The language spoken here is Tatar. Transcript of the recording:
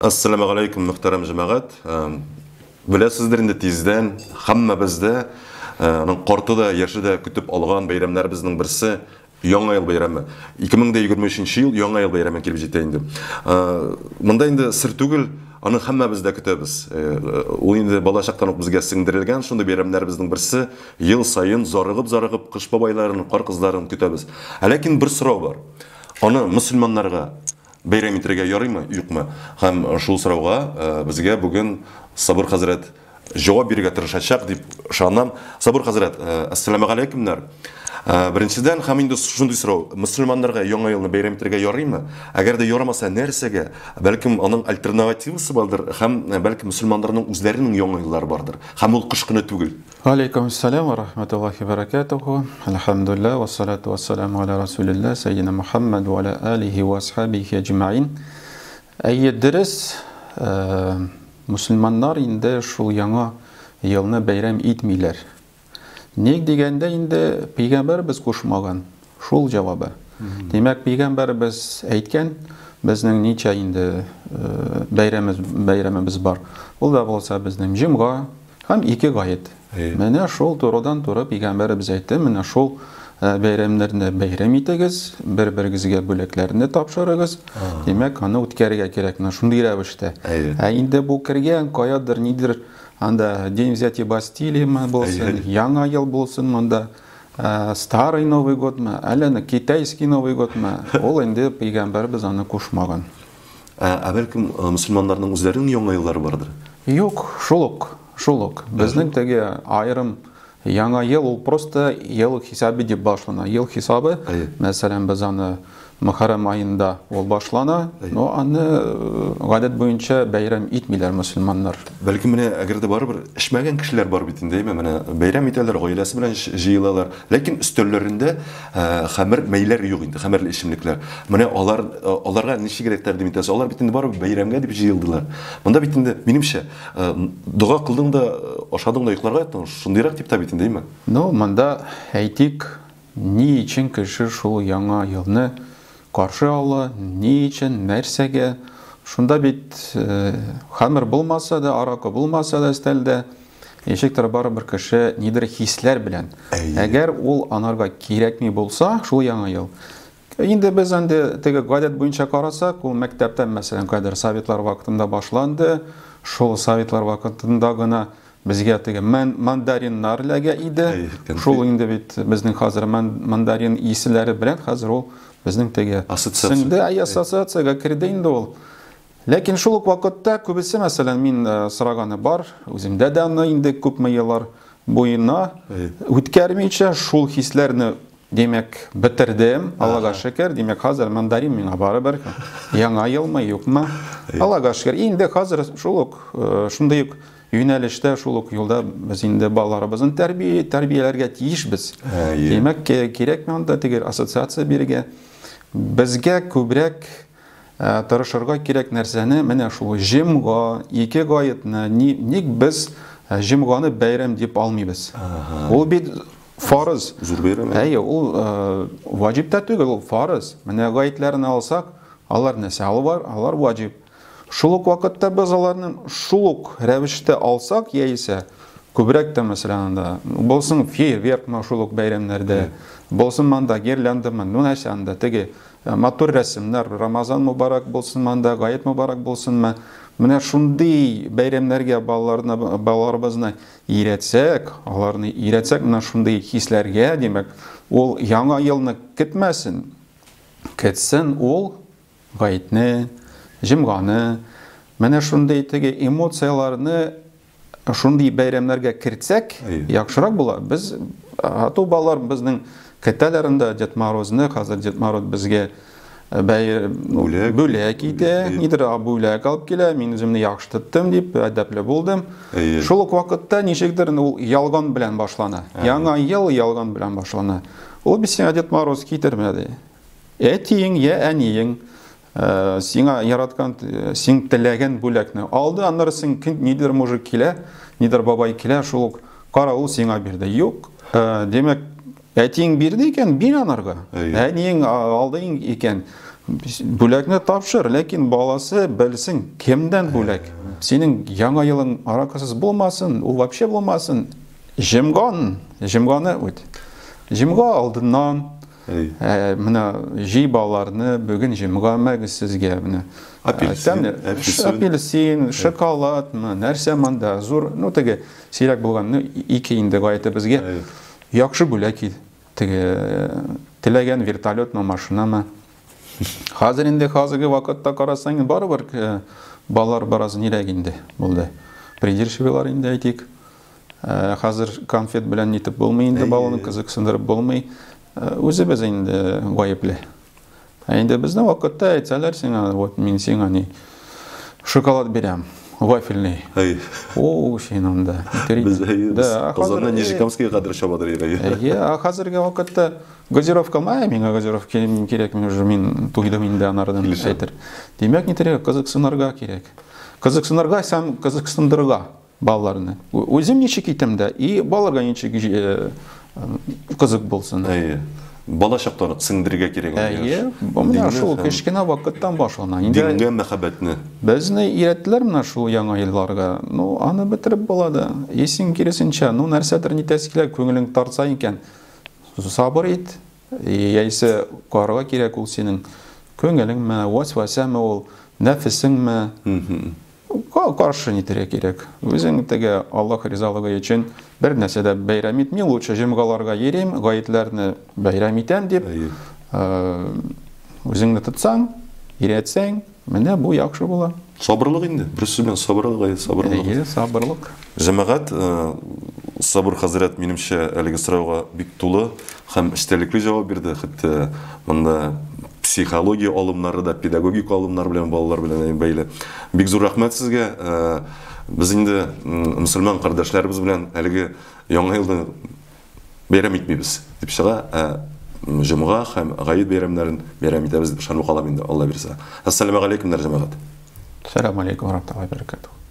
Assalamu alaikum muhtaram cemaat. Bilesizdir inде tizden hamma bizde onun qortuda yaşıda kütüp algan bayramlar bizning birisi Яңа ел bayramı. 2023 yıl Яңа ел bayramı kelip жетті инде. Мында инде сыр түгел, аны hamma bizde kütüбез. Ул инде бала чактан ук безгә сиңдирелгән шундый bayramlar bizning birisi ел сайын зарыгып кыш бабайларын, кар кызларын көтәбез. Ләкин бер сорау бар. Аны мөселманнарга bayram итәргә ярыймы, юкмы? Һәм шул сорауга безгә бүген Сабыр хәзрәт җавап бирергә тырышачак дип ышанам. Сабыр хәзрәт, ассаламу алейкумнар. Беренчедән, һәм инде шундый сорау, мөселманнарга яңа елны bayram итәргә ярыймы? Әгәр дә ярамаса, нәрсәгә? Бәлкем аның альтернативасы бардыр, һәм бәлки мөселманнарның үзләренең яңа еллары бардыр. Һәм ул кыш көне түгел. Алейкум ассалам ва рахматуллахи ва баракатуху. Алхамдулилlah ва салату ва саламу аля расулилlah саййидина Мухаммад ва аля алихи ва асхабихи аҗмаин. Дөрес, мөселманнар инде шул яңа елны bayram итмиләр. Ник дигәндә инде пәйгамбәр без кушмаган. Шул җавабы. Димәк, пәйгамбәр без әйткән, безнең ничә инде bayramыбыз бар. Ул да булса безнең җомга һәм ике гает. Менә шул турыдан туры пәйгамбәрбез әйтте, менә шул bayramlarni bayram итегез, бер-берегезгә бүләкләрне тапшырыгыз. Димәк, аны үткәрергә кирәк. Шундый рәвештә. Инде бу кергән каядыр нидер анда день взятия Бастилии булсын, яңа ел булсын, монда старый Новый годмы, әле китайский Новый годмы. Ул инде пәйгамбәрбез аны кушмаган. Бәлкем мөселманнарның үзләренең яңа еллары бардыр. Юк, шулык. Безнең теге айрым яңа ел ул просто ел хисабы дип башлана. Ел хисабы, мәсәлән, без аны Мөхәррәм айында ул башлана, но аны гадәт буенча bayram итмиләр мөселманнар. Бәлки менә әгәр дә барыбер эшмәгән кешеләр бар бит инде, менә bayram итәләр, гаиләсе белән җыелалар, ләкин өстәлләрендә хәмер мәйләр юк инде, хәмерле эчемлекләр. Менә аларга ничек тәкъдим итәсез? Алар бит инде барыбер bayramга дип җыелдылар. Монда бит инде минемчә дуга кылдың да, ашадың да йокларга яттың, шундыйрак дип та бит инде, Ну, монда әйтик, ни өчен кеше шул яңа елны каршы ала, ни өчен, нәрсәгә? Шунда бит хәмер булмаса да, аракы булмаса да өстәлдә, ничектер барыбер кеше нидер хисләр белән. Әгәр ул анарга кирәкми булса, шул яңа ел. Инде без инде теге гадәт буенча карасак, ул мәктәптә мәсәлән кадәр советлар вакытында башланды. Шул советлар вакытында гына безгә теге мандариннар ләгә иде. Шул инде бит безнең хәзер мандарин исләре белән хәзер ул безнең теге ассоциациягә керде инде ул. Ләкин шул ук вакытта күбесе, мәсәлән, мин сораганы бар, үземдә дә аны инде күпме еллар буена үткәрмичә шул хисләрне демәк битердем. Аллага шөкер, демәк хәзер мандарин миңа барыбер. Яңа елмы, юкмы? Аллага шөкер. Инде хәзер шул ук шундый ук юнәлештә, шул ук юлда без инде балаларыбызны тәрбияләргә тиешбез. Демәк, кирәкме анда теге ассоциация бирергә? Безгә күбрәк тырышырга кирәк нәрсәне, менә шул җомга, ике гаетны, ник без җомганы bayram дип алмыйбыз? Ул бит фарыз. Зур bayram. Ул ваҗиб та түгел, ул фарыз. Менә гаетләрне алсак, алар нәрсә бар? Алар ваҗиб. Шул ук вакытта без аларны шул ук рәвештә алсак, яисә күбрәк тә мәсәлән булсын фейерверк шул ук bayramнарда, булсын манда гирляндамы, нәрсә анда теге матур рәсемнәр, Рамазан мубарак булсын манда, гает мубарак булсынмы? Менә шундый bayramнарга балаларыбызны өйрәтсәк, аларны өйрәтсәк менә шундый хисләргә, димәк, ул яңа елны көтмәсен. Көтсен ул гаетне, җомганы, менә шундый теге эмоцияларны шундый bayramнарга кертсәк, яхшырак була. Без ату балалар безнең көтәләрендә Дед Морозны, хәзер Дед Мороз безгә бүләк итә, нидер бүләк алып килә, мин үземне яхшы тоттым дип әдәпле булдым. Шул ук вакытта ничектер ул ялган белән башлана. Яңа ел ялган белән башлана. Ул бит сиңа Дед Мороз китермәде. Әтиең, я әниең сиңа яраткан, сиң теләгән бүләкне алды, аннары сиң нидер мужик килә, нидер бабай килә, шул ук кара ул сиңа бирде. Юк, демәк, әтиең бирде икән, бир анарга. Әниең алды икән, Бүләкне тапшыр, ләкин баласы белсен, кемдән бүләк. Синең яңа елың аракысыз булмасын, ул вообще булмасын. Җимганы үт. Җимга алдыннан менә җый балаларны бүген җимга мәгез сезгә менә. Апельсин, шоколад, нәрсә монда зур, ну теге сирәк булганны ике инде гайты безгә. Яхшы бүләк теге теләгән вертолетмы, машинамы. Хәзер инде хәзерге вакытта карасаң барыбер балалар барасы нирәк инде булды. Придирчивилар инде әйтик. Хәзер конфет белән нитеп булмый инде, баланы кызыксындырып булмый. Үзебез инде гаепле. Инде безнең вакытта әйтсәләр сиңа, вот мин сиңа ни шоколад бирәм, вафельный. О, синанда. Да, Казаннан Нижикамскига кадәр чабадыр иде. Хәзерге вакытта газировка мая, миңа газировка кирәк, мин уже мин туйдым инде анардан әйтер. Димәк, нитәргә кызыксынырга кирәк. Кызыксынырга һәм кызыксындырырга балаларны. Үзем ничек итәм дә, и балаларга ничек кызык булсын. Бала чактан сеңдергә кирәк. Менә шул кечкенә вакыттан башлана. Дингә мәхәббәтне. Безне өйрәттеләр менә шул яңа елларга. Ну, аны бетереп булады. Исең киресенчә, ну нәрсәдер нитәсе килә, күңелең тартса икән, сабыр ит. Яисә карга кирәк ул синең күңелеңме, васвасәме ул, нәфесеңме? Каршы нитәргә кирәк. Үзең теге Аллаһ ризалыгы өчен бер нәрсәдә бәйрәм итми, лучше җомгаларга йөрим, гаетләрне бәйрәм итәм дип, үзеңне тотсаң, өйрәтсәң, менә бу яхшы була. Сабырлык инде. Бер сүз белән сабырлык. Сабырлык. Җәмәгать, Сабыр хәзрәт минемчә әлеге сорауга бик тулы һәм эчтәлекле җавап бирде. Хәтта монда психология алымнары да, педагогик алымнар белән балалар белән бәйле. Бик зур рәхмәт сезгә. Без инде мөселман кардәшләребез белән әлеге яңа елны бәйрәм итмибез дип чыга. Җомга һәм гаит бәйрәмнәрен бәйрәм итәбез дип ышанып калам инде, Алла бирсә. Ассаламу алейкум, җәмәгать. Ассаламу алейкум ва рахматуллаһи ва баракатуһ.